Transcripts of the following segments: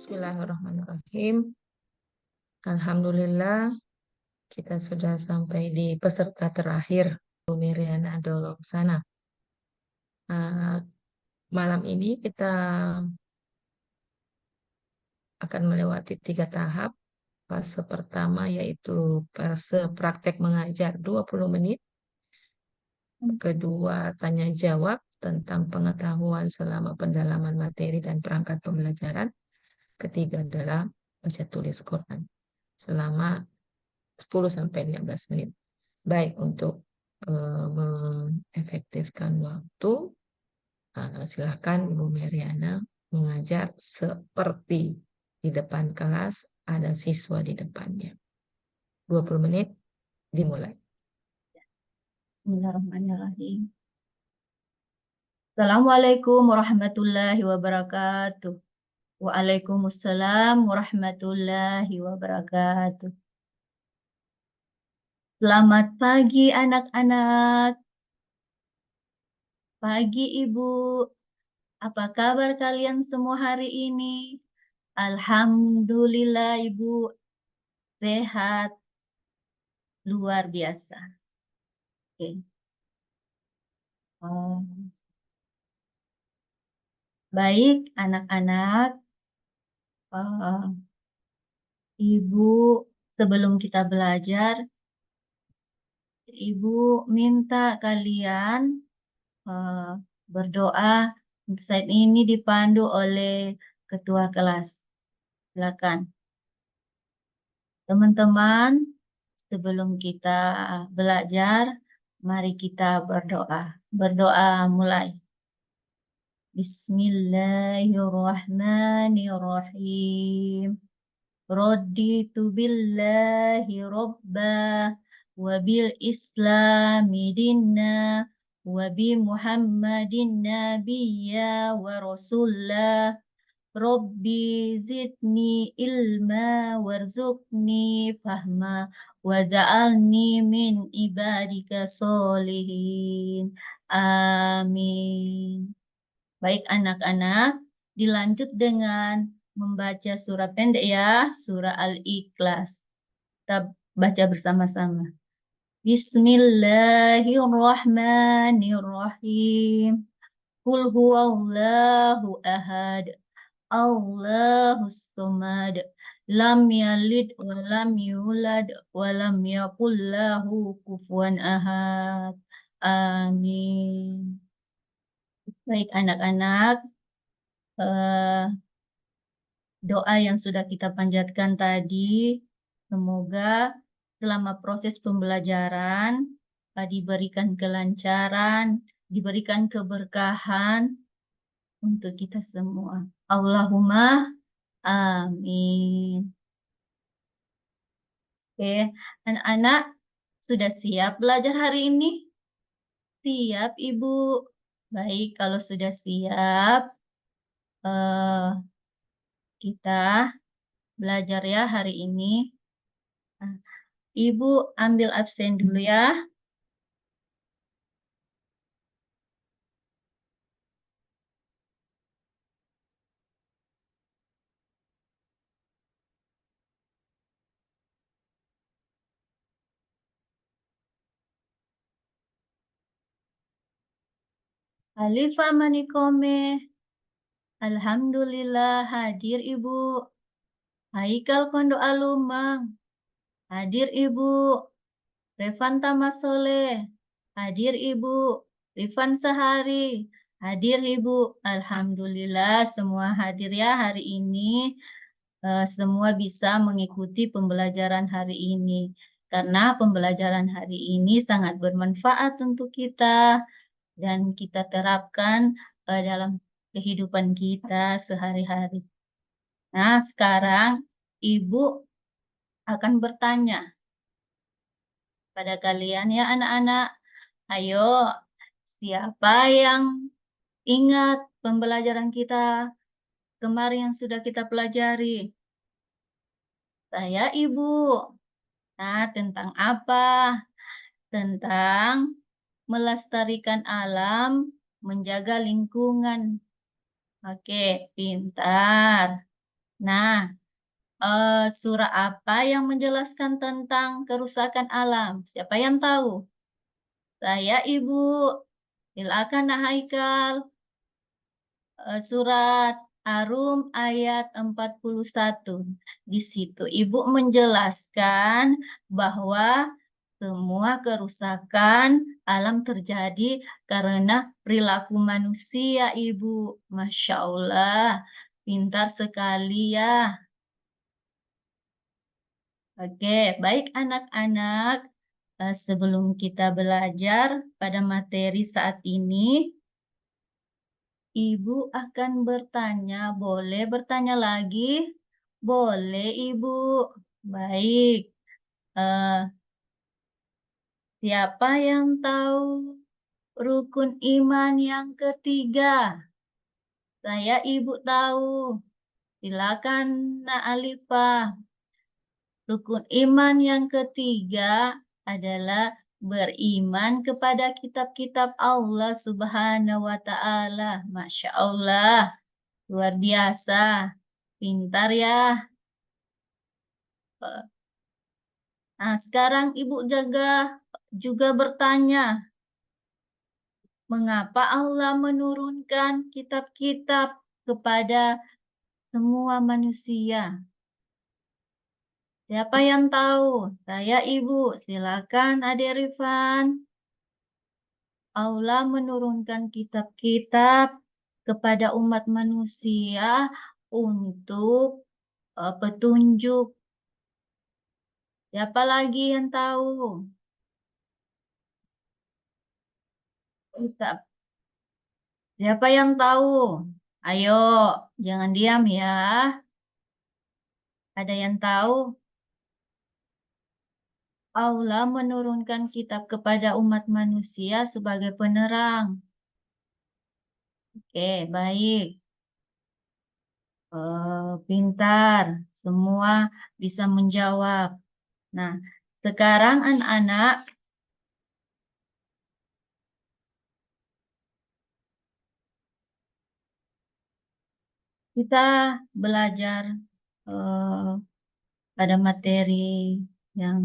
Bismillahirrahmanirrahim. Alhamdulillah, kita sudah sampai di peserta terakhir, Bu Miriana Doloksana. Malam ini kita akan melewati 3 tahap. Fase pertama yaitu fase praktek mengajar 20 menit. Kedua, tanya jawab tentang pengetahuan selama pendalaman materi dan perangkat pembelajaran. Ketiga adalah baca tulis Quran selama 10-15 menit. Baik, untuk mengefektifkan waktu, silakan Ibu Meriana mengajar seperti di depan kelas ada siswa di depannya. 20 menit dimulai. Bismillahirrahmanirrahim. Assalamualaikum warahmatullahi wabarakatuh. Waalaikumsalam warahmatullahi wabarakatuh. Selamat pagi anak-anak. Pagi Ibu. Apa kabar kalian semua hari ini? Alhamdulillah Ibu sehat. Luar biasa. Oke. Baik anak-anak. Ibu, sebelum kita belajar, Ibu minta kalian berdoa. Saat ini dipandu oleh ketua kelas. Silakan. Teman-teman, sebelum kita belajar, mari kita berdoa. Berdoa mulai. Bismillahirrahmanirrahim. Raditu billahi rabbah wa bil islami dinna wa bi muhammadin nabiyya wa rasulah. Rabbi zidni ilma warzuqni fahma waj'alni min ibadika solihin. Amin. Baik anak-anak, dilanjut dengan membaca surah pendek ya, surah Al-Ikhlas. Kita baca bersama-sama. Bismillahirrahmanirrahim. Qul huwallahu ahad. Allahus samad. Lam yalid wa lam yulad wa lam yakul lahu kufuwan ahad. Amin. Baik anak-anak, doa yang sudah kita panjatkan tadi, semoga selama proses pembelajaran diberikan kelancaran, diberikan keberkahan untuk kita semua. Allahumma amin. Oke, anak-anak sudah siap belajar hari ini? Siap, Ibu. Baik, kalau sudah siap, kita belajar ya hari ini. Ibu ambil absen dulu ya. Alifa manikome. Alhamdulillah hadir Ibu. Haikal Kondo Alumang. Hadir Ibu. Revan Tamasole. Hadir Ibu. Rifan Sahari. Hadir Ibu. Alhamdulillah semua hadir ya hari ini. Semua bisa mengikuti pembelajaran hari ini. Karena pembelajaran hari ini sangat bermanfaat untuk kita. Dan kita terapkan dalam kehidupan kita sehari-hari. Nah, sekarang Ibu akan bertanya pada kalian ya anak-anak. Ayo, siapa yang ingat pembelajaran kita kemarin yang sudah kita pelajari? Saya Ibu. Nah, tentang apa? Tentang melestarikan alam, menjaga lingkungan. Oke, pintar. Nah, surah apa yang menjelaskan tentang kerusakan alam? Siapa yang tahu? Saya, Ibu. Silakan, Nak Haikal. Surat Ar-Rum ayat 41. Di situ Ibu menjelaskan bahwa semua kerusakan alam terjadi karena perilaku manusia, Ibu. Masya Allah, pintar sekali ya. Oke, baik anak-anak. Sebelum kita belajar pada materi saat ini, Ibu akan bertanya. Boleh bertanya lagi? Boleh, Ibu. Baik. Eh, siapa yang tahu rukun iman yang ketiga? Saya, Ibu tahu. Silakan, Nak Alifah. Rukun iman yang ketiga adalah beriman kepada kitab-kitab Allah Subhanahu wa Ta'ala. Masya Allah, luar biasa, pintar ya. Nah, sekarang Ibu juga bertanya, mengapa Allah menurunkan kitab-kitab kepada semua manusia? Siapa yang tahu? Saya, Ibu. Silakan, Adik Rifan. Allah menurunkan kitab-kitab kepada umat manusia untuk petunjuk. Siapa lagi yang tahu? Kitab. Siapa yang tahu? Ayo, jangan diam ya. Ada yang tahu? Allah menurunkan kitab kepada umat manusia sebagai penerang. Oke, baik. Pintar. Semua bisa menjawab. Nah, sekarang anak-anak, kita belajar pada materi yang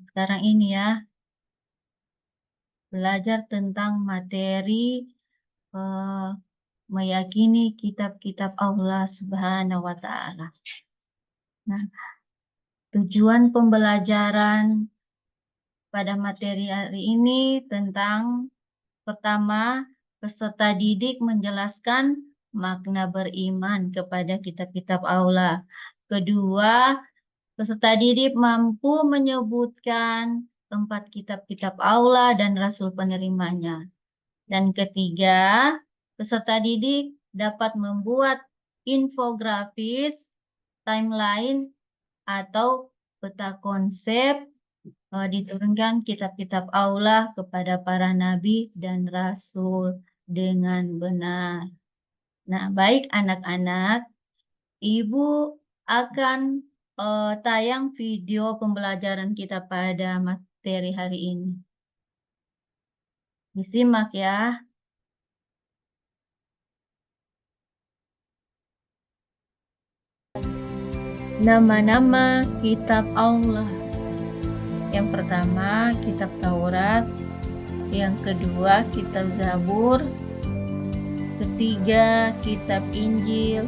sekarang ini ya. Belajar tentang materi meyakini kitab-kitab Allah Subhanahu wa Ta'ala. Nah, tujuan pembelajaran pada materi hari ini tentang pertama, peserta didik menjelaskan makna beriman kepada kitab-kitab Allah. Kedua, peserta didik mampu menyebutkan tempat kitab-kitab Allah dan Rasul penerimanya. Dan ketiga, peserta didik dapat membuat infografis, timeline, atau peta konsep diturunkan kitab-kitab Allah kepada para nabi dan rasul dengan benar. Nah, baik anak-anak, Ibu akan tayang video pembelajaran kita pada materi hari ini. Disimak ya. Nama-nama kitab Allah. Yang pertama, kitab Taurat. Yang kedua, kitab Zabur. Ketiga, kitab Injil.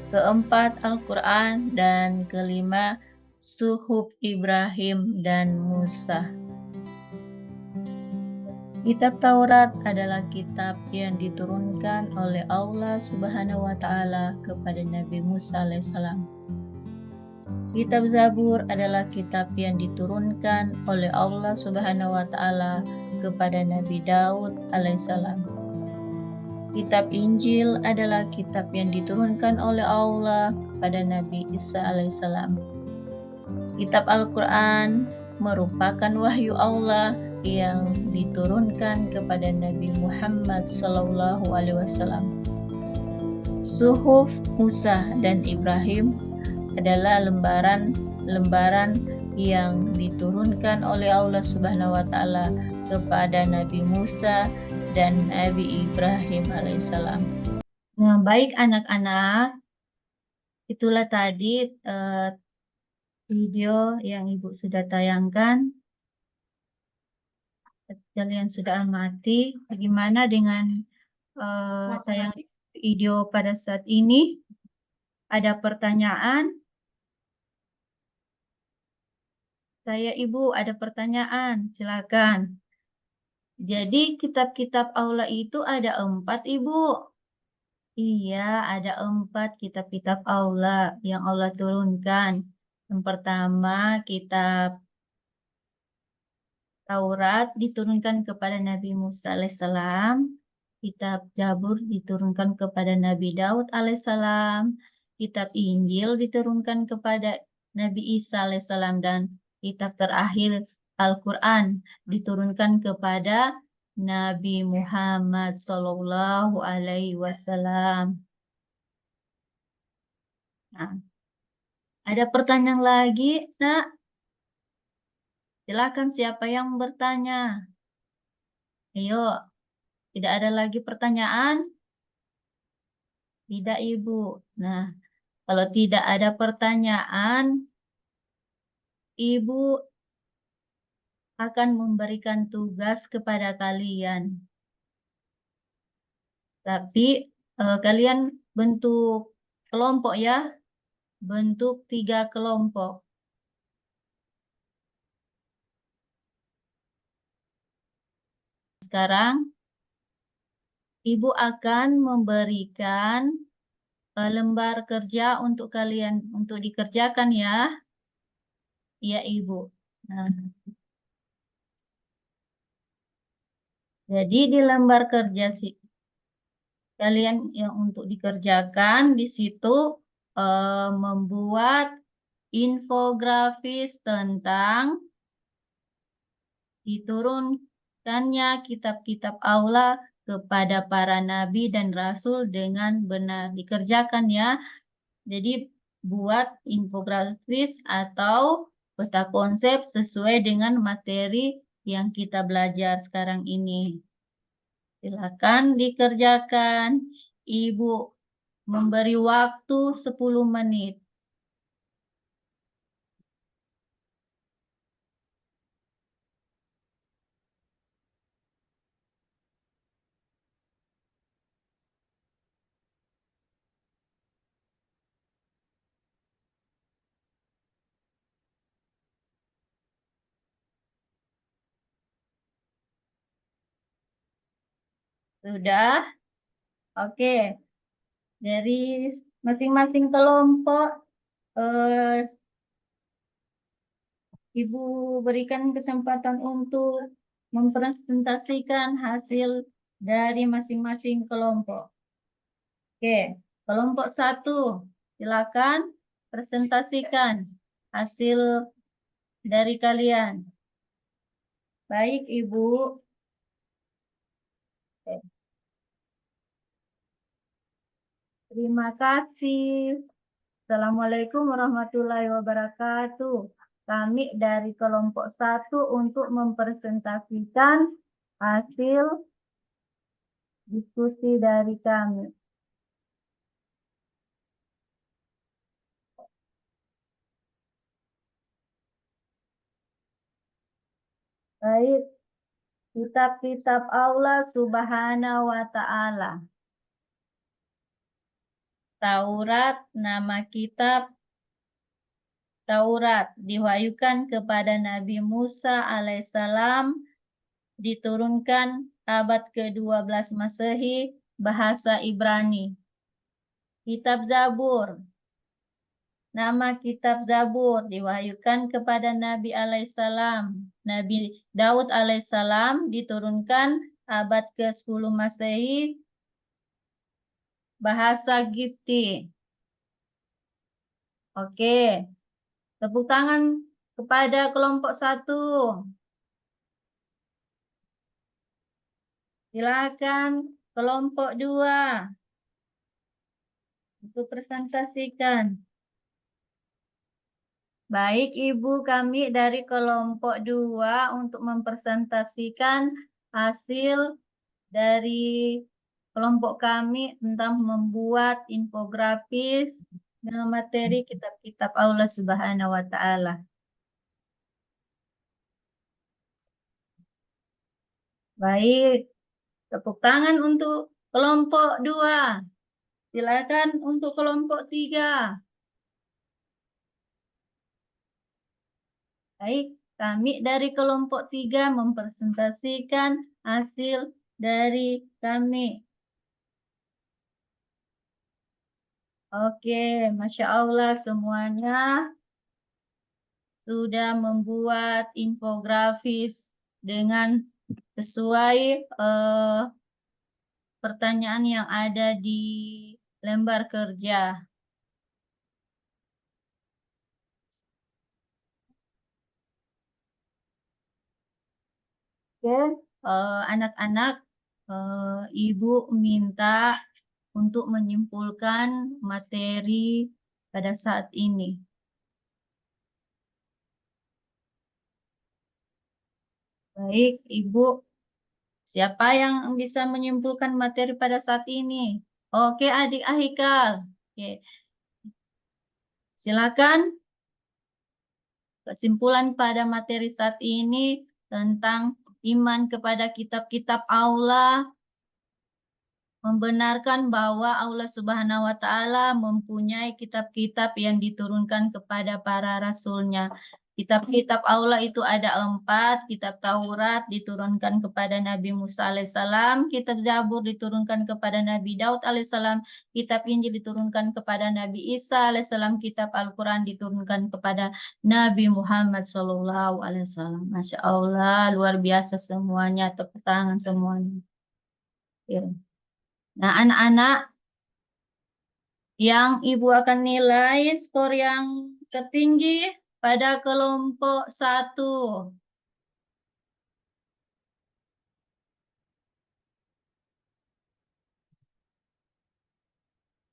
Keempat, Al-Quran. Dan kelima, Suhuf Ibrahim dan Musa. Kitab Taurat adalah kitab yang diturunkan oleh Allah Subhanahu wa Ta'ala kepada Nabi Musa alaihissalam. Kitab Zabur adalah kitab yang diturunkan oleh Allah Subhanahu wa Ta'ala kepada Nabi Daud alaihissalam. Kitab Injil adalah kitab yang diturunkan oleh Allah kepada Nabi Isa alaihissalam. Kitab Al-Quran merupakan wahyu Allah yang diturunkan kepada Nabi Muhammad SAW. Suhuf Musa dan Ibrahim adalah lembaran yang diturunkan oleh Allah Subhanahu wa Ta'ala kepada Nabi Musa dan Nabi Ibrahim alaihissalam. Nah, baik anak-anak, itulah tadi video yang Ibu sudah tayangkan. Kalian sudah amati. Bagaimana dengan tayang video pada saat ini? Ada pertanyaan? Saya Ibu ada pertanyaan, silakan. Jadi kitab-kitab aula itu ada 4, Ibu. Iya, ada 4 kitab-kitab aula yang Allah turunkan. Yang pertama, kitab Taurat diturunkan kepada Nabi Musa alaihissalam. Kitab Zabur diturunkan kepada Nabi Daud alaihissalam. Kitab Injil diturunkan kepada Nabi Isa alaihissalam. Dan kitab terakhir Al-Quran diturunkan kepada Nabi Muhammad Sallallahu Alaihi Wasallam. Nah, ada pertanyaan lagi, Nak? Silakan siapa yang bertanya. Ayo, tidak ada lagi pertanyaan? Tidak, Ibu. Nah, kalau tidak ada pertanyaan, Ibu akan memberikan tugas kepada kalian. Tapi kalian bentuk kelompok ya, bentuk 3 kelompok. Sekarang Ibu akan memberikan lembar kerja untuk kalian untuk dikerjakan ya. Iya, Ibu. Nah, jadi di lembar kerja kalian yang untuk dikerjakan di situ membuat infografis tentang diturunkannya kitab-kitab aula kepada para nabi dan rasul dengan benar. Dikerjakan ya. Jadi buat infografis atau peta konsep sesuai dengan materi yang kita belajar sekarang ini. Silakan dikerjakan. Ibu memberi waktu 10 menit. Sudah? Oke. Dari masing-masing kelompok, Ibu berikan kesempatan untuk mempresentasikan hasil dari masing-masing kelompok. Oke, kelompok 1, silakan presentasikan hasil dari kalian. Baik, Ibu. Oke. Terima kasih. Assalamualaikum warahmatullahi wabarakatuh. Kami dari kelompok 1 untuk mempresentasikan hasil diskusi dari kami. Baik, kitab-kitab Allah Subhanahu wa Ta'ala. Taurat, nama kitab Taurat diwahyukan kepada Nabi Musa alaihissalam, diturunkan abad ke-12 Masehi, bahasa Ibrani. Kitab Zabur, nama kitab Zabur diwahyukan kepada Nabi alaihissalam. Nabi Daud alaihissalam diturunkan abad ke-10 Masehi, bahasa Gipti. Oke, tepuk tangan kepada kelompok 1. Silakan kelompok 2 untuk presentasikan. Baik, Ibu, kami dari kelompok 2 untuk mempresentasikan hasil dari kelompok kami tentang membuat infografis dengan materi kitab-kitab Allah Subhanahu wa Ta'ala. Baik, tepuk tangan untuk kelompok 2. Silakan untuk kelompok 3. Baik, kami dari kelompok 3 mempresentasikan hasil dari kami. Oke, Masya Allah semuanya sudah membuat infografis dengan sesuai pertanyaan yang ada di lembar kerja. Oke, anak-anak, Ibu minta untuk menyimpulkan materi pada saat ini. Baik, Ibu. Siapa yang bisa menyimpulkan materi pada saat ini? Oke, adik Ahikal. Oke. Silakan. Kesimpulan pada materi saat ini tentang iman kepada kitab-kitab Allah, membenarkan bahwa Allah Subhanahu wa Ta'ala mempunyai kitab-kitab yang diturunkan kepada para rasulnya. Kitab-kitab Allah itu ada 4, kitab Taurat diturunkan kepada Nabi Musa alaihissalam, kitab Zabur diturunkan kepada Nabi Daud alaihissalam, kitab Injil diturunkan kepada Nabi Isa alaihissalam, kitab Al-Quran diturunkan kepada Nabi Muhammad sallallahu alaihi wasallam. Masya Allah, luar biasa semuanya, tepuk tangan semuanya. Ya. Nah, anak-anak, yang Ibu akan nilai skor yang tertinggi pada kelompok 1.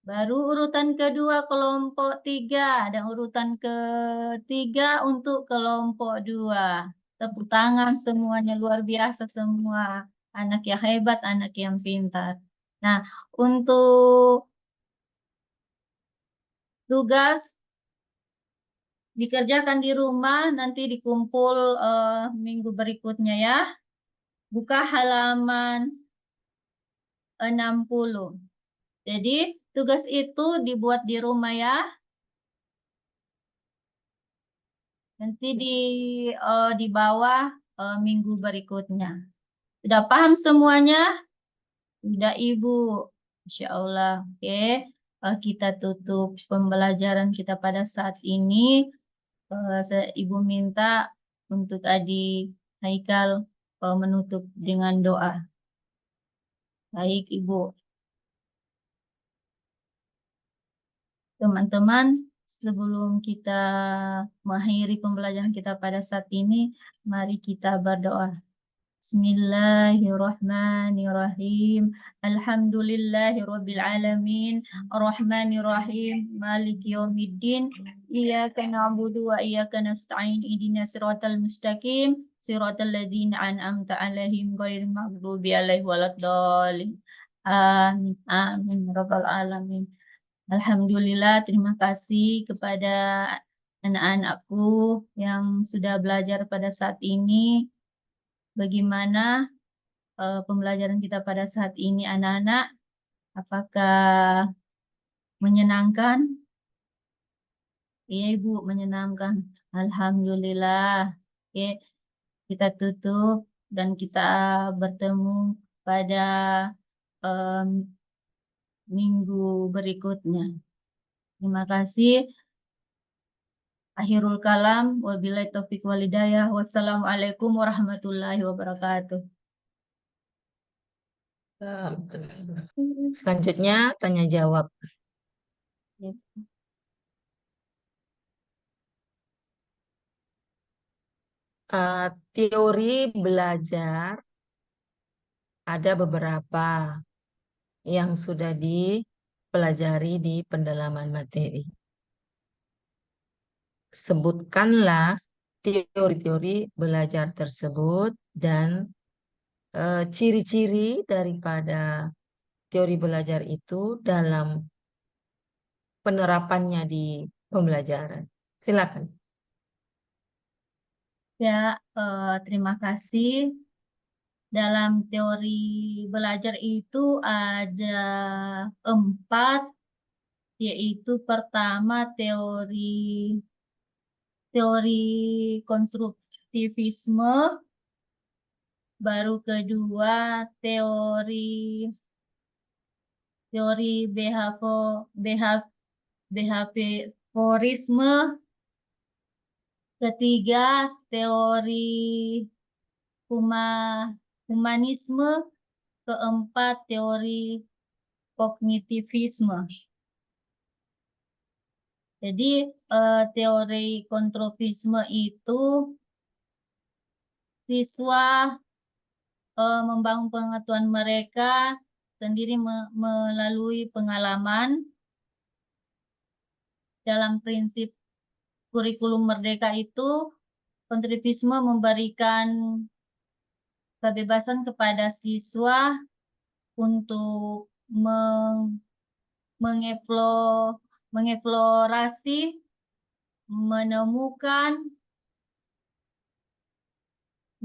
Baru urutan kedua kelompok 3 dan urutan ketiga untuk kelompok 2. Tepuk tangan semuanya, luar biasa semua. Anak yang hebat, anak yang pintar. Nah, untuk tugas dikerjakan di rumah, nanti dikumpul minggu berikutnya ya. Buka halaman 60. Jadi tugas itu dibuat di rumah ya. Nanti di bawah minggu berikutnya. Sudah paham semuanya? Sudah Ibu. Insya Allah. Oke. Kita tutup pembelajaran kita pada saat ini. Ibu minta untuk adik Haikal menutup dengan doa. Baik, Ibu. Teman-teman, sebelum kita mengakhiri pembelajaran kita pada saat ini, mari kita berdoa. Bismillahirrahmanirrahim. Alhamdulillahirabbil alamin. Arrahmanirrahim. Maliki yaumiddin. Iyyaka na'budu wa iyyaka nasta'in. Ihdinas siratal mustaqim. Siratal ladzina an'amta 'alaihim ghairil maghdubi 'alaihim waladdallin. Amin. Amin rabbal alamin. Alhamdulillah, terima kasih kepada anak-anakku yang sudah belajar pada saat ini. Bagaimana pembelajaran kita pada saat ini, anak-anak? Apakah menyenangkan? Iya, Ibu, menyenangkan. Alhamdulillah. Oke, kita tutup dan kita bertemu pada minggu berikutnya. Terima kasih. Akhirul kalam, wabillahi taufiq walhidayah. Wassalamualaikum warahmatullahi wabarakatuh. Selanjutnya tanya jawab. Teori belajar ada beberapa yang sudah dipelajari di pendalaman materi. Sebutkanlah teori-teori belajar tersebut dan ciri-ciri daripada teori belajar itu dalam penerapannya di pembelajaran. Silakan. Ya, terima kasih. Dalam teori belajar itu ada 4, yaitu pertama teori konstruktivisme, baru kedua teori behaviorisme, ketiga teori humanisme, keempat teori kognitivisme. Jadi teori konstruktivisme itu siswa membangun pengetahuan mereka sendiri melalui pengalaman. Dalam prinsip kurikulum merdeka itu, konstruktivisme memberikan kebebasan kepada siswa untuk mengeksplorasi, menemukan,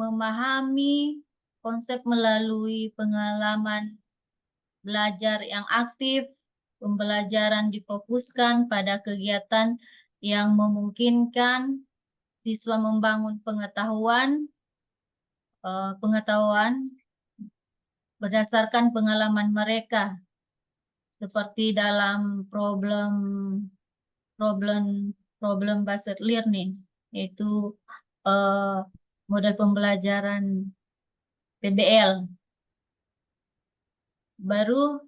memahami konsep melalui pengalaman belajar yang aktif. Pembelajaran difokuskan pada kegiatan yang memungkinkan siswa membangun pengetahuan berdasarkan pengalaman mereka, seperti dalam problem based learning, yaitu model pembelajaran PBL. Baru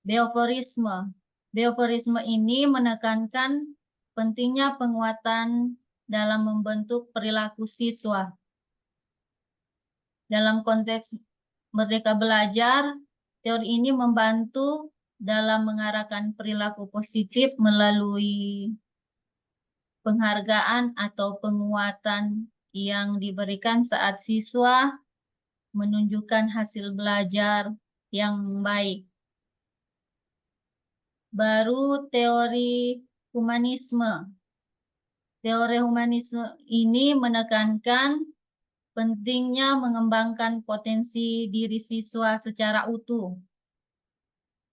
behaviorisme. Behaviorisme ini menekankan pentingnya penguatan dalam membentuk perilaku siswa. Dalam konteks merdeka belajar, teori ini membantu dalam mengarahkan perilaku positif melalui penghargaan atau penguatan yang diberikan saat siswa menunjukkan hasil belajar yang baik. Baru teori humanisme. Teori humanisme ini menekankan pentingnya mengembangkan potensi diri siswa secara utuh,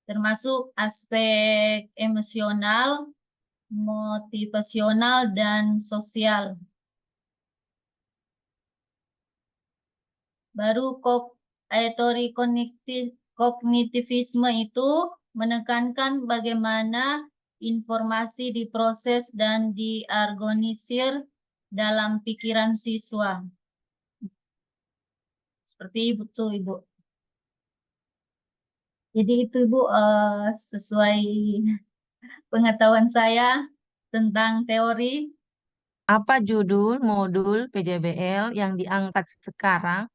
termasuk aspek emosional, motivasional, dan sosial. Baru teori kognitivisme itu menekankan bagaimana informasi diproses dan diorganisir dalam pikiran siswa. Seperti itu, Ibu. Jadi itu, Ibu, sesuai pengetahuan saya tentang teori. Apa judul modul PJBL yang diangkat sekarang?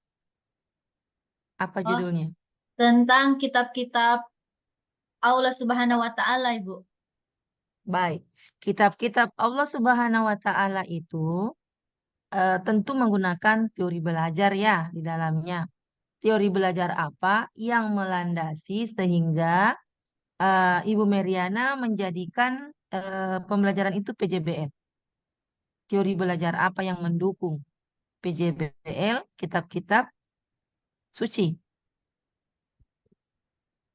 Apa judulnya? Tentang kitab-kitab Allah Subhanahu wa Ta'ala, Ibu. Baik, kitab-kitab Allah Subhanahu wa Ta'ala itu tentu menggunakan teori belajar ya di dalamnya. Teori belajar apa yang melandasi sehingga Ibu Meriana menjadikan pembelajaran itu PJBL? Teori belajar apa yang mendukung PJBL, kitab-kitab suci?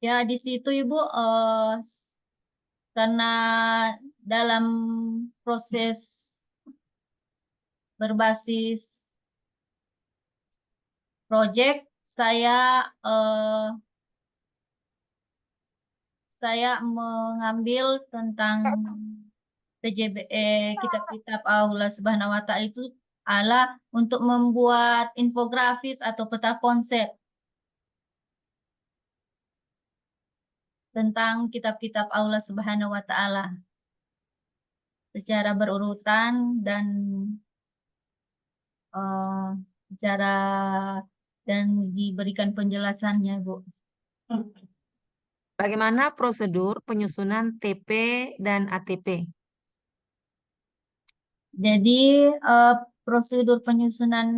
Ya, di situ, Ibu, karena dalam proses berbasis project, saya mengambil tentang kitab-kitab Allah Subhanahu wa Ta'ala itu untuk membuat infografis atau peta konsep tentang kitab-kitab Allah Subhanahu wa Ta'ala secara berurutan dan diberikan penjelasannya, Bu. Bagaimana prosedur penyusunan TP dan ATP? Jadi prosedur penyusunan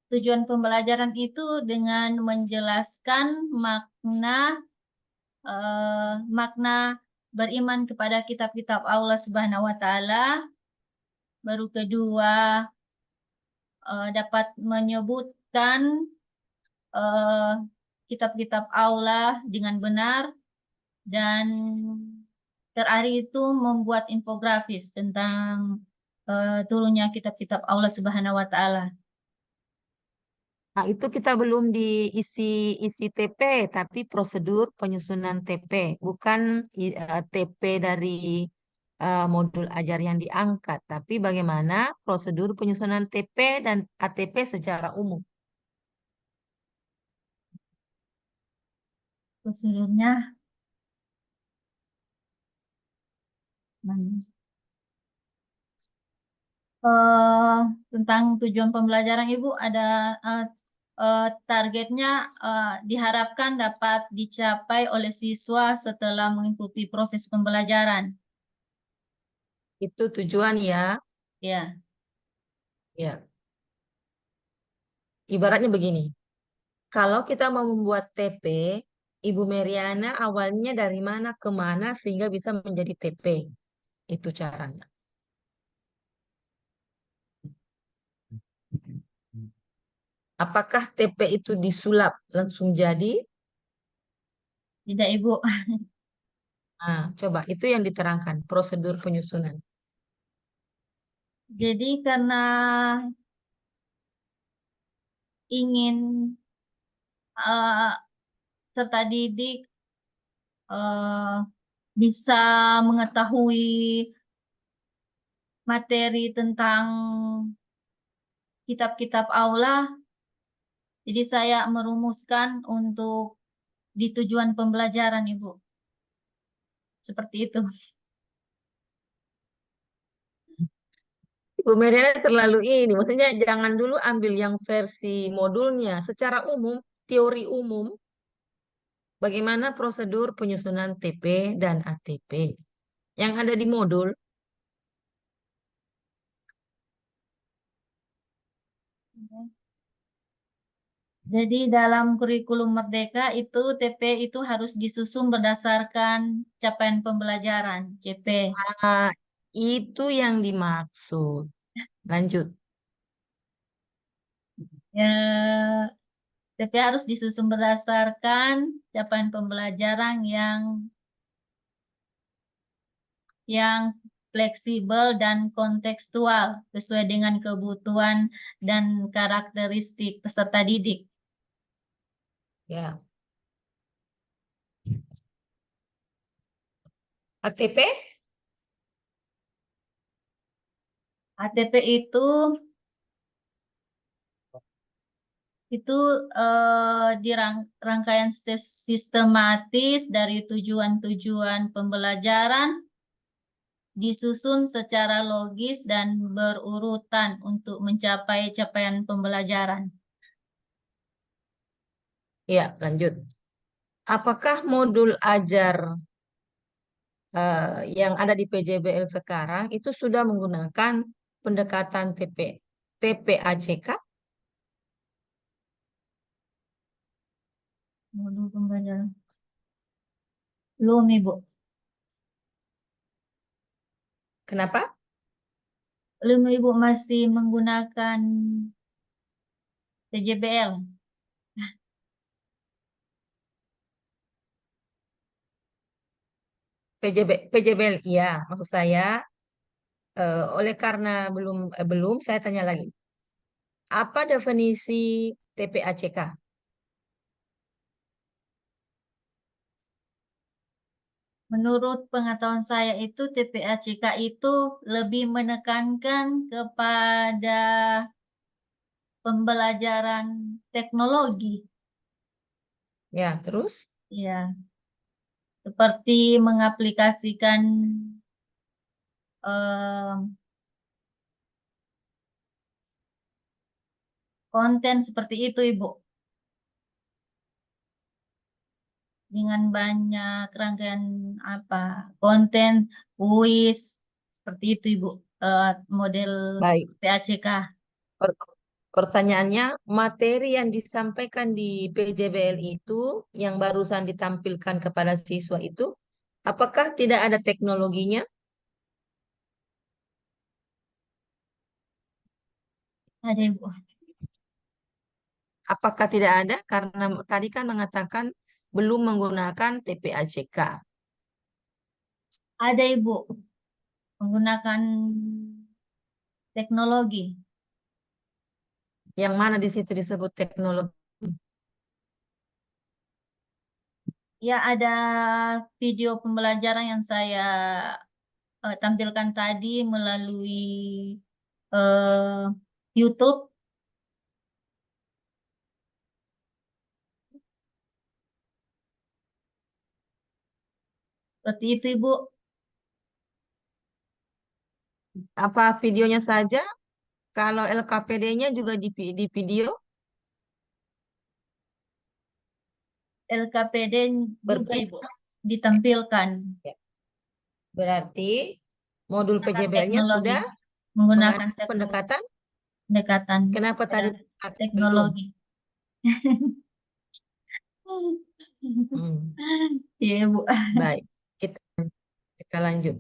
tujuan pembelajaran itu dengan menjelaskan makna makna beriman kepada kitab-kitab Allah Subhanahu wa taala. Baru kedua, dapat menyebutkan kitab-kitab Allah dengan benar, dan terakhir itu membuat infografis tentang turunnya kitab-kitab Allah Subhanahu wa taala. Nah, itu kita belum diisi TP, tapi prosedur penyusunan TP, bukan TP dari modul ajar yang diangkat, tapi bagaimana prosedur penyusunan TP dan ATP secara umum. Prosedurnya tentang tujuan pembelajaran Ibu ada targetnya diharapkan dapat dicapai oleh siswa setelah mengikuti proses pembelajaran. Itu tujuan ya. Ya, Ya. Ibaratnya begini, kalau kita mau membuat TP, Ibu Meriana awalnya dari mana ke mana sehingga bisa menjadi TP. Itu caranya. Apakah TP itu disulap langsung jadi? tidak Ibu. Nah, coba itu yang diterangkan, prosedur penyusunan. Jadi karena ingin serta didik bisa mengetahui materi tentang kitab-kitab Allah, jadi saya merumuskan untuk di tujuan pembelajaran, Ibu. Seperti itu. Ibu Meriana terlalu ini, maksudnya jangan dulu ambil yang versi modulnya. Secara umum, teori umum, bagaimana prosedur penyusunan TP dan ATP. Yang ada di modul, Jadi dalam kurikulum Merdeka itu TP itu harus disusun berdasarkan capaian pembelajaran, CP. ah, itu yang dimaksud. Lanjut. Ya, TP harus disusun berdasarkan capaian pembelajaran yang fleksibel dan kontekstual sesuai dengan kebutuhan dan karakteristik peserta didik. Ya. ATP? ATP itu di rangkaian sistematis dari tujuan-tujuan pembelajaran, disusun secara logis dan berurutan untuk mencapai capaian pembelajaran. Ya, lanjut. Apakah modul ajar yang ada di PJBL sekarang itu sudah menggunakan pendekatan TPACK? Modul pembelajaran. Belum, Ibu. Kenapa? Belum, Ibu, masih menggunakan PJBL. PJBL, iya. Maksud saya, oleh karena belum, saya tanya lagi. Apa definisi TPACK? Menurut pengetahuan saya itu TPACK itu lebih menekankan kepada pembelajaran teknologi. Ya, terus? Ya, seperti mengaplikasikan konten seperti itu, Ibu. Dengan banyak rangkaian konten, kuis, seperti itu, Ibu. Model Baik. PACK. Pertanyaannya, materi yang disampaikan di PJBL itu, yang barusan ditampilkan kepada siswa itu, apakah tidak ada teknologinya? Ada Ibu. Apakah tidak ada? Karena tadi kan mengatakan belum menggunakan TPACK. Ada Ibu. Menggunakan teknologi. Yang mana di situ disebut teknologi? Ya, ada video pembelajaran yang saya tampilkan tadi melalui eh, YouTube. Seperti itu, Ibu. Apa videonya saja? Kalau LKPD-nya juga di video LKPD juga, Ibu, berpisah. ditampilkan. Ya. Berarti modul Menggunakan PJBL-nya teknologi. sudah Menggunakan mengadakan pendekatan. pendekatan Kenapa tadi belum? teknologi. Hmm, Iya, Ibu. baik, kita, kita lanjut.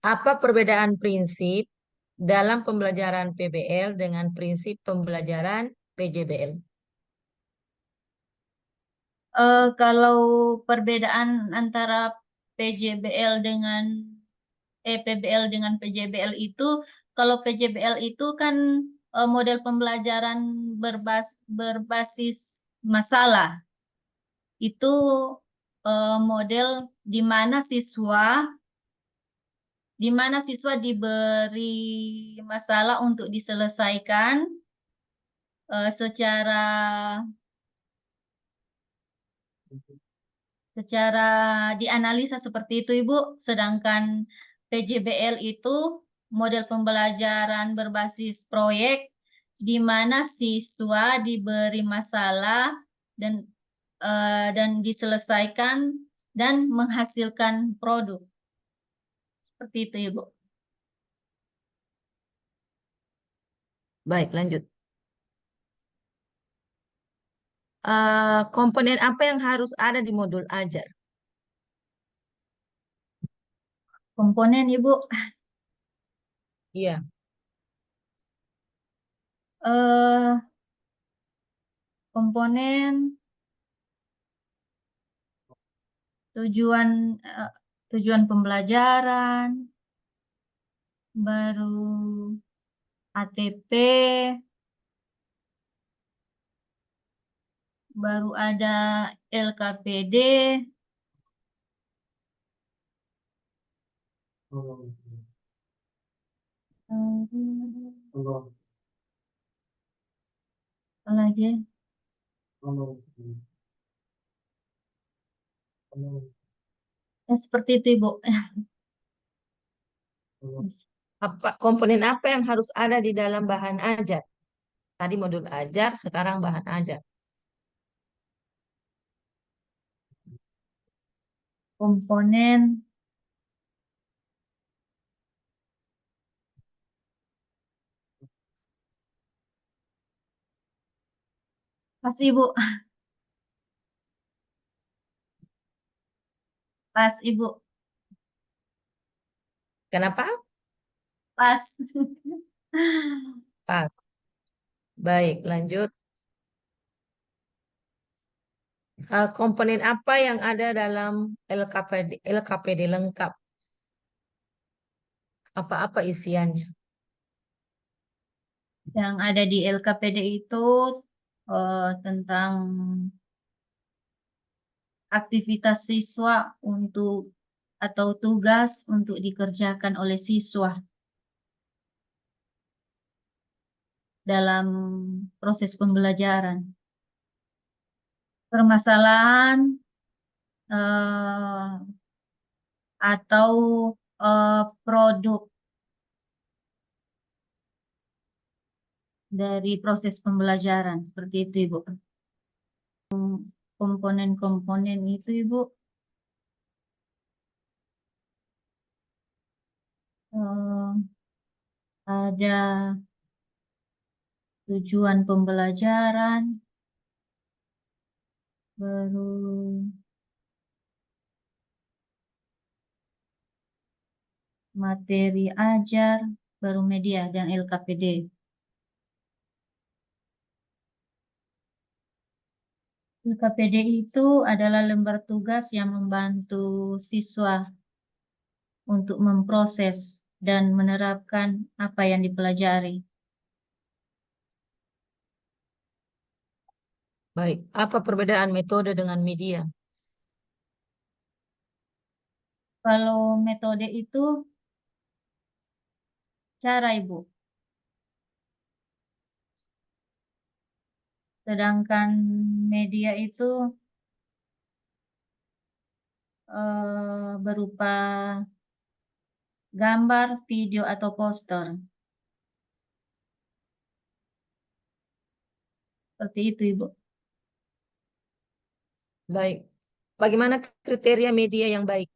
Apa perbedaan prinsip dalam pembelajaran PBL dengan prinsip pembelajaran PJBL? Kalau perbedaan antara PJBL dengan PBL dengan PJBL itu, kalau PJBL itu kan model pembelajaran berbasis masalah. Itu model di mana siswa diberi masalah untuk diselesaikan secara secara dianalisa seperti itu, Ibu. Sedangkan PJBL itu model pembelajaran berbasis proyek di mana siswa diberi masalah dan dan diselesaikan dan menghasilkan produk. Seperti itu, Ibu. Baik, lanjut. Komponen apa yang harus ada di modul ajar? Komponen, Ibu. Iya, eh Komponen tujuan tujuan pembelajaran, baru ATP, baru ada LKPD, apa lagi? Ya, seperti itu, Ibu. komponen apa yang harus ada di dalam bahan ajar? Tadi modul ajar, sekarang bahan ajar. Komponen, pas, Ibu. Pas, Ibu. Kenapa? Pas. Pas. Baik, lanjut. Komponen apa yang ada dalam LKPD lengkap? Apa-apa isiannya? Yang ada di LKPD itu tentang aktivitas siswa untuk atau tugas untuk dikerjakan oleh siswa dalam proses pembelajaran. Permasalahan eh, atau produk dari proses pembelajaran. Seperti itu, Ibu. Komponen-komponen itu, Ibu, eh, ada tujuan pembelajaran, baru materi ajar, baru media dan LKPD. LKPD itu adalah lembar tugas yang membantu siswa untuk memproses dan menerapkan apa yang dipelajari. Baik, apa perbedaan metode dengan media? Kalau metode itu cara, Ibu. Sedangkan media itu berupa gambar, video, atau poster. Seperti itu, Ibu. Baik, bagaimana kriteria media yang baik?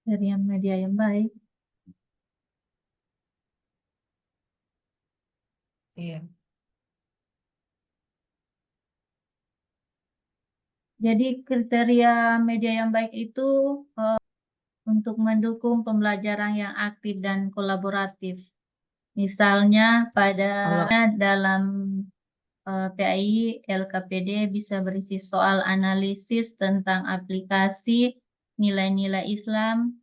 Dari yang media yang baik. Iya. Jadi kriteria media yang baik itu untuk mendukung pembelajaran yang aktif dan kolaboratif. Misalnya Kalau dalam PAI, LKPD bisa berisi soal analisis tentang aplikasi nilai-nilai Islam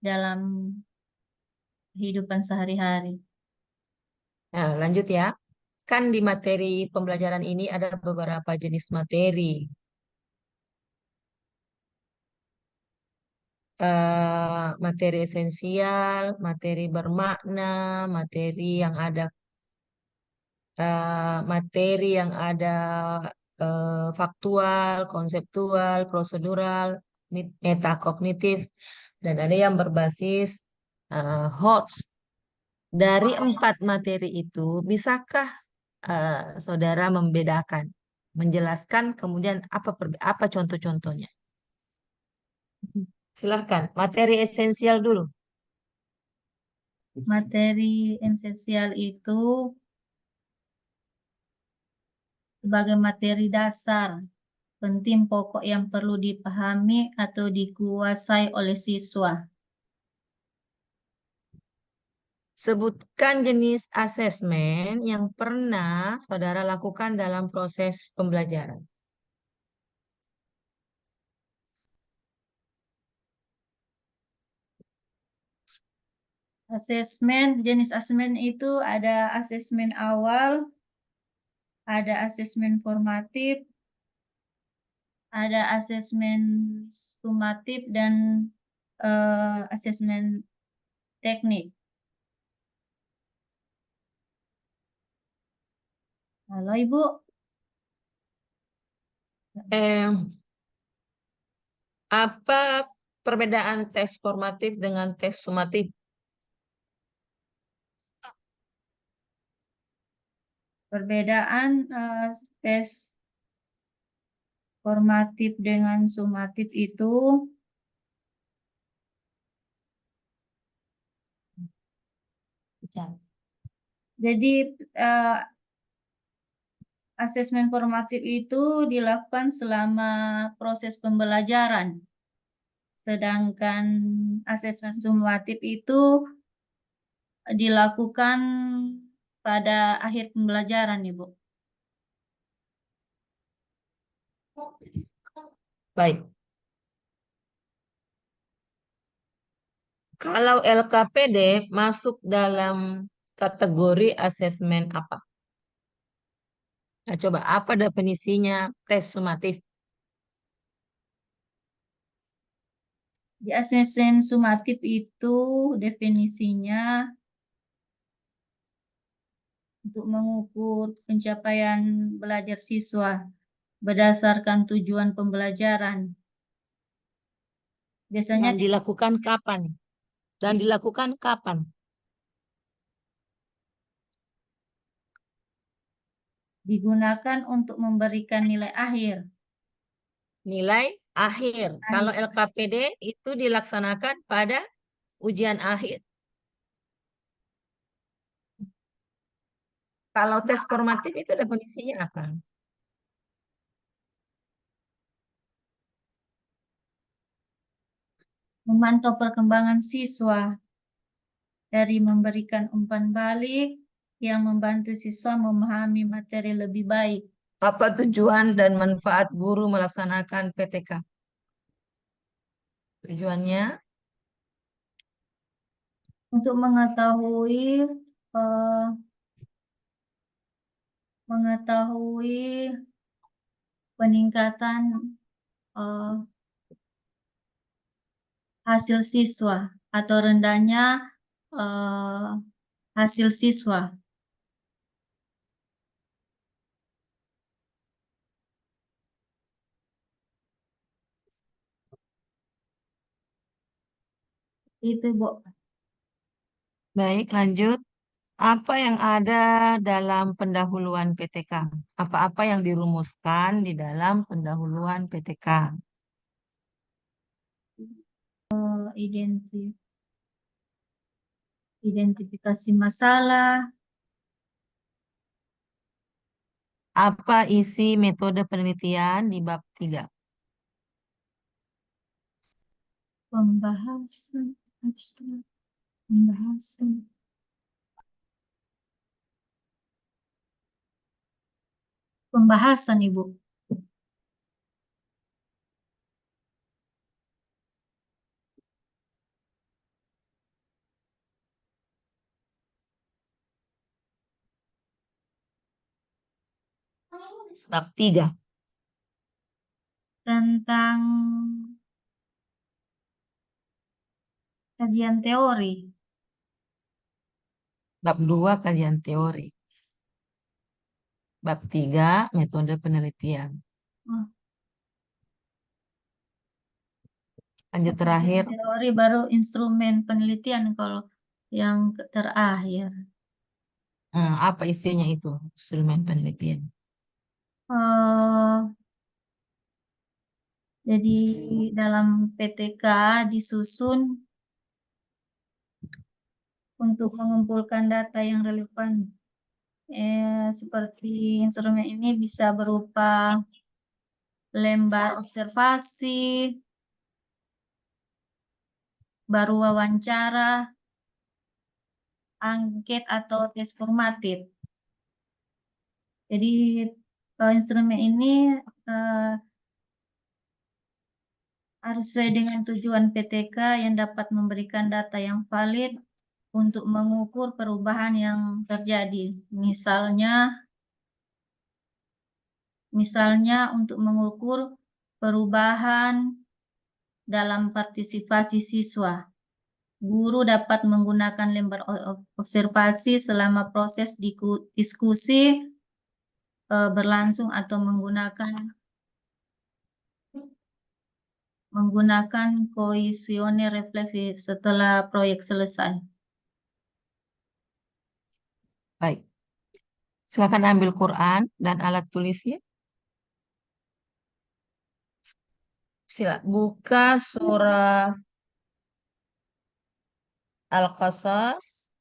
dalam kehidupan sehari-hari. Nah, lanjut ya. Kan di materi pembelajaran ini ada beberapa jenis materi. Materi esensial, materi bermakna, materi yang ada faktual, konseptual, prosedural, metakognitif, dan ada yang berbasis HOTS. Dari 4 materi itu, bisakah saudara membedakan, menjelaskan kemudian apa contoh-contohnya? Silahkan, materi esensial dulu. Materi esensial itu sebagai materi dasar, penting pokok yang perlu dipahami atau dikuasai oleh siswa. Sebutkan jenis asesmen yang pernah saudara lakukan dalam proses pembelajaran. Jenis asesmen itu ada asesmen awal, ada asesmen formatif, ada asesmen sumatif, dan asesmen teknik. Halo, Ibu. Eh, apa perbedaan tes formatif dengan tes sumatif? Perbedaan tes formatif dengan sumatif itu, jadi asesmen formatif itu dilakukan selama proses pembelajaran. Sedangkan asesmen sumatif itu dilakukan pada akhir pembelajaran, Ibu. Baik. Kalau LKPD masuk dalam kategori asesmen apa? Nah, coba apa definisinya tes sumatif? Di asesmen sumatif itu definisinya untuk mengukur pencapaian belajar siswa berdasarkan tujuan pembelajaran. Biasanya Dan dilakukan kapan? Dan dilakukan kapan? digunakan untuk memberikan nilai akhir. Nilai akhir. Kalau LKPD itu dilaksanakan pada ujian akhir. Kalau tes formatif itu definisinya apa? Memantau perkembangan siswa dari memberikan umpan balik yang membantu siswa memahami materi lebih baik. Apa tujuan dan manfaat guru melaksanakan PTK? Tujuannya Untuk eh, mengetahui peningkatan eh, hasil siswa atau rendahnya eh, hasil siswa. Itu, Bu. baik, lanjut. Apa yang ada dalam pendahuluan PTK? Apa-apa yang dirumuskan di dalam pendahuluan PTK? Identifikasi masalah, Apa isi metode penelitian di bab 3? pembahasan, abstrak, pembahasan, pembahasan, Ibu. Bab 3. Tentang kajian teori. Bab 2 kajian teori. Bab 3 metode penelitian. Oh, Lanjut kajian terakhir. teori baru instrumen penelitian kalau yang terakhir. Apa isinya itu? Instrumen penelitian. Eh, jadi dalam PTK disusun untuk mengumpulkan data yang relevan. Seperti instrumen ini bisa berupa lembar observasi, baru wawancara, angket atau tes formatif. Jadi instrumen ini eh, harus sesuai dengan tujuan PTK yang dapat memberikan data yang valid untuk mengukur perubahan yang terjadi. Misalnya untuk mengukur perubahan dalam partisipasi siswa. Guru dapat menggunakan lembar observasi selama proses diskusi berlangsung atau menggunakan kuesioner refleksi setelah proyek selesai. Baik. Silakan ambil Quran dan alat tulisnya. Sila buka surah Al-Qasas.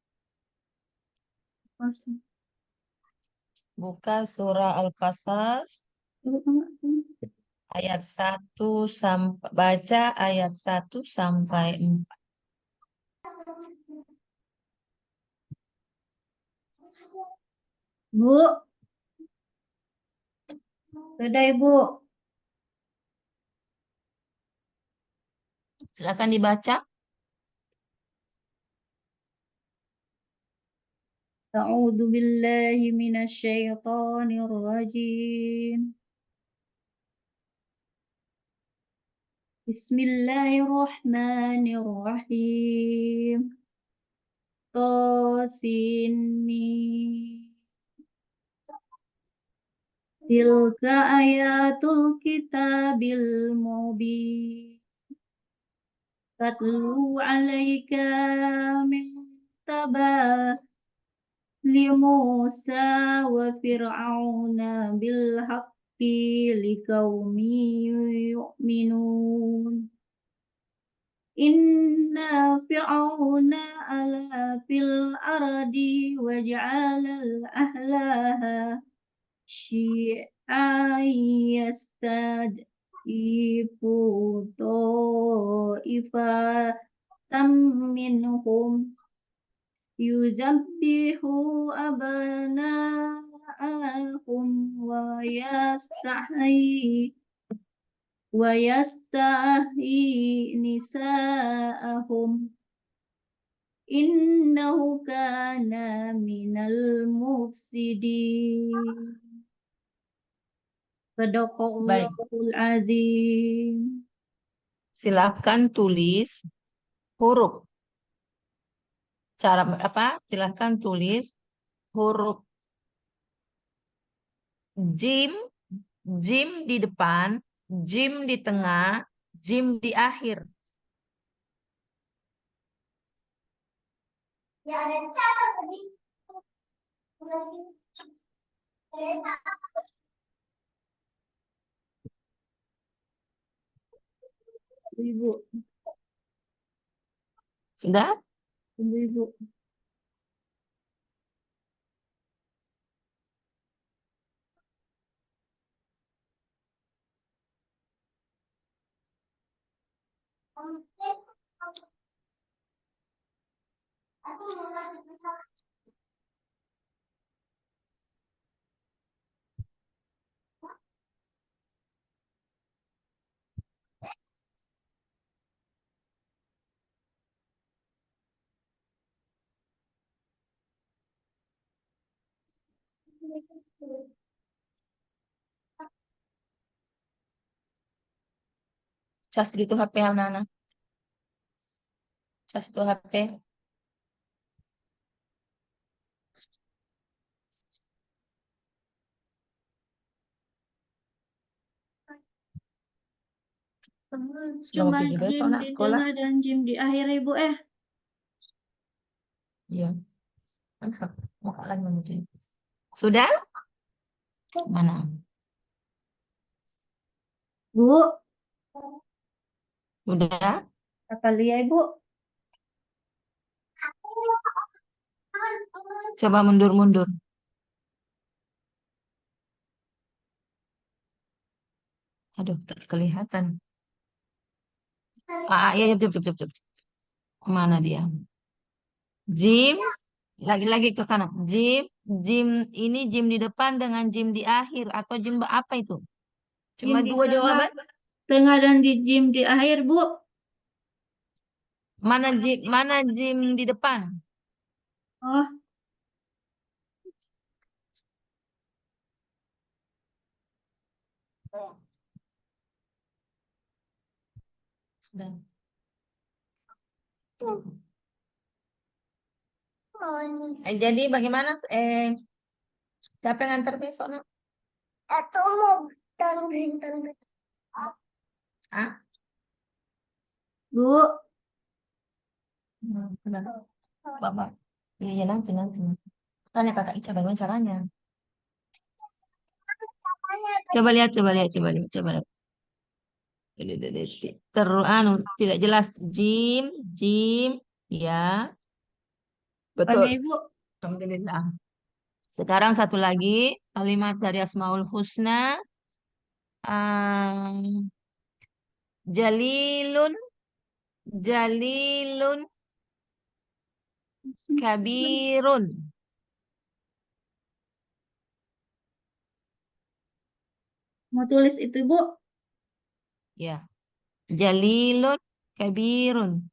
Buka surah Al-Qasas ayat 1 sampai baca ayat 1 sampai 4. Bu, sudah Ibu. Silakan dibaca. A'udzu billahi minasyaitonir rajim. Bismillahirrahmanirrahim. Tosin mim. Tilka ayatul kitabil mubin. Tatlu alaika min li Musa wa Fir'auna bil haqqi liqaumi yu'minun. Inna fir'auna ala fil ardi waj'alal ahlaha syi'an yastad'ifu ta'ifatan minhum yuzabbihu abana'ahum wa yastahyi nisa'ahum innahu kana minal mufsidin. Baik, Sadaqallahul azim. silakan tulis huruf. Cara apa? Silakan tulis huruf jim, jim di depan, jim di tengah, jim di akhir. Ibu, Sudah? ibu. Cas gitu HP anak-anak. Cas itu HP. Sudah mau Cuma pergi besok jim nak di sekolah? tengah dan jim di akhir, Ibu. Iya. Mantap. Mau kalah menuju. Sudah? Mana? Bu, Sudah? apa lihat, Ibu? Coba mundur-mundur. Aduh, tak kelihatan. Iya, cep, cep, cep, cep. Mana dia? Jim, lagi-lagi ke kanan. Jim, Jim ini Jim di depan dengan Jim di akhir atau Jim apa itu? Cuma Jim di dua jawaban. tengah dan di jim di akhir, Bu. Mana Jim di depan? Oh, Sudah. Jadi bagaimana? Siapa yang antar besok nak? Atau mau tanggung. Ah, Bu. benar. Bapak. Iya, iya, nanti. Tanya kakak Ica bagaimana caranya. Coba lihat. Terus, tidak jelas. Jim, ya, betul. Apanya, Ibu? Alhamdulillah. Sekarang satu lagi, kalimat dari Asmaul Husna. Um, Jalilun, Jalilun, Kabirun. Mau tulis itu, Bu? Ya, Jalilun, Kabirun.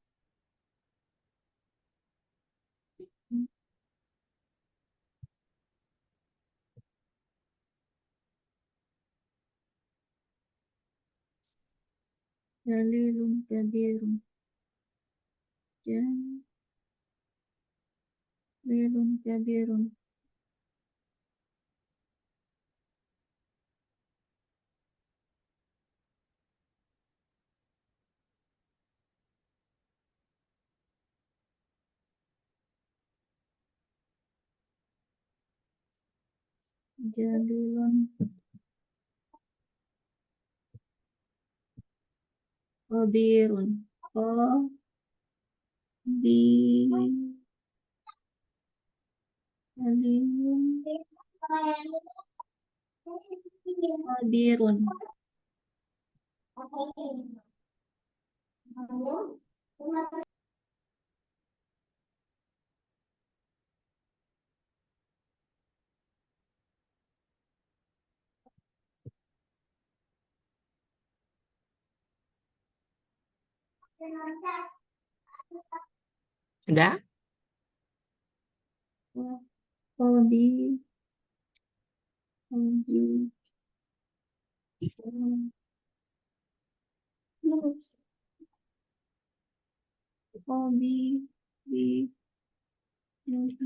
Jalilun kabirun. Jalilun kabirun. Jalilun kabirun. Oh, Di hadirun. Sudah? Hobi. Hobi. Di. Di.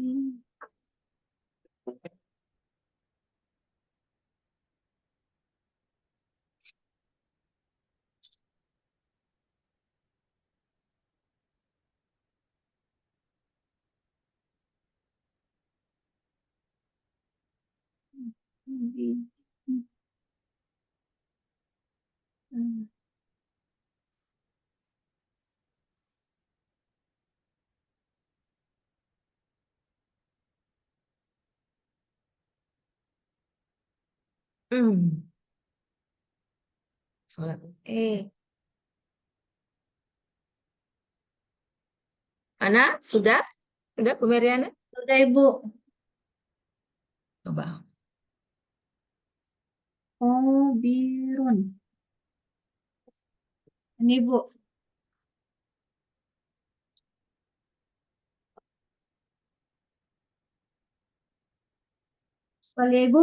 Hmm. Sholat. Ana, sudah? Sudah, Bu Meriana? Sudah, Ibu. Coba. Hobirun. Ini, Bu. Kali ya, Ibu.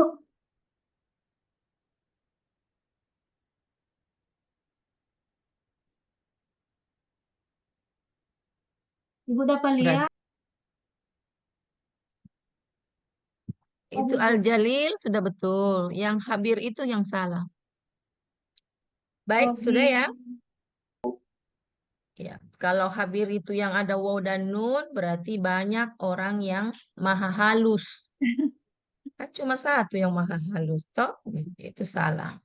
Ibu dapat Berarti lihat? itu Al-Jalil sudah betul. Yang Habir itu yang salah. Baik, sudah Hobi. ya? Ya, kalau Habir itu yang ada waw dan nun, berarti banyak orang yang maha halus. Kan cuma satu yang maha halus, toh? Itu salah.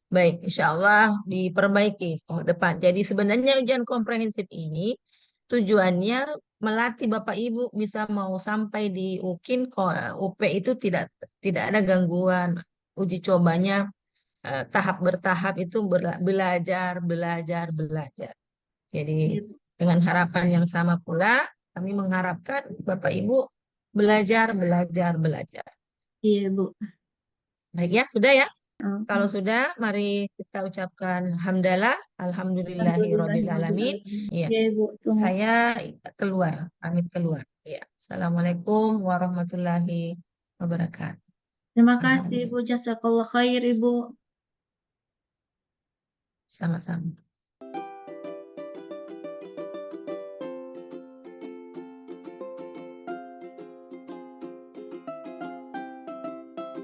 Baik, insya Allah diperbaiki oh, depan. Jadi sebenarnya ujian komprehensif ini tujuannya melatih Bapak Ibu bisa mau sampai di UKIN, UP itu tidak ada gangguan. Uji cobanya tahap bertahap itu belajar, belajar, belajar. Jadi Iya, Bu. dengan harapan yang sama pula, kami mengharapkan Bapak Ibu belajar, belajar, belajar. Iya, Bu. Baik ya, sudah ya. Oh, Kalau sudah, mari kita ucapkan hamdalah, alhamdulillahirobbil alamin. alhamdulillahirobbilalamin. Iya, Iya, Bu. Tunggu. saya keluar, pamit keluar. Iya, assalamualaikum warahmatullahi wabarakatuh. Terima kasih, Bu. Alhamdulillah, Jazakallah khair, Ibu. sama-sama.